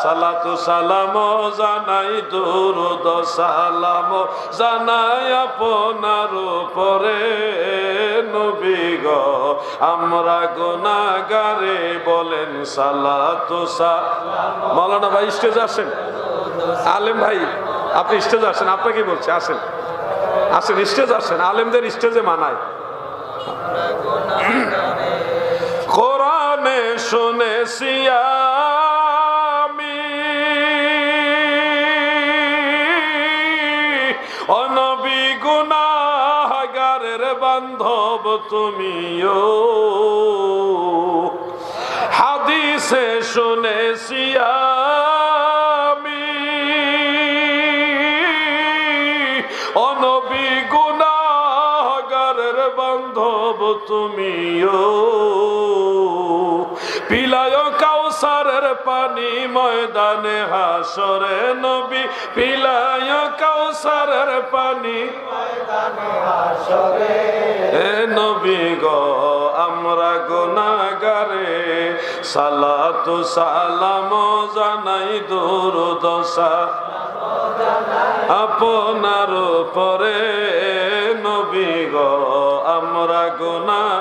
সালাতু সালাম জানাই দুরুদ সালাম জানাই আপনার উপরে নবী গো আমরা গুনাহগারে বলেন সালাতু সালাম। মাওলানা ভাই স্টেজে আসেন, আলেম ভাই আপনি স্টেজে আসেন, আপনাকে বলছি আসেন আসেন স্টেজে আসেন, আলেমদের স্টেজে মানায়। কোরআনে শুনেছি আমি ও নবী গুনাহগারের বান্ধব তুমিও, হাদিসে শুনেছি আমি ও নবী গুনাহগারের বান্ধব তুমিও, পিলায় কাউসারের পানি ময়দানে হাসরে নবী পিলায় কাউসারের পানি ময়দানে হাসরে এ নবী গো আমরা গুনাহগারে সালাতু সালাম জানাই দুরুদ আপনার উপরে নবী গো আমরা গুনাহ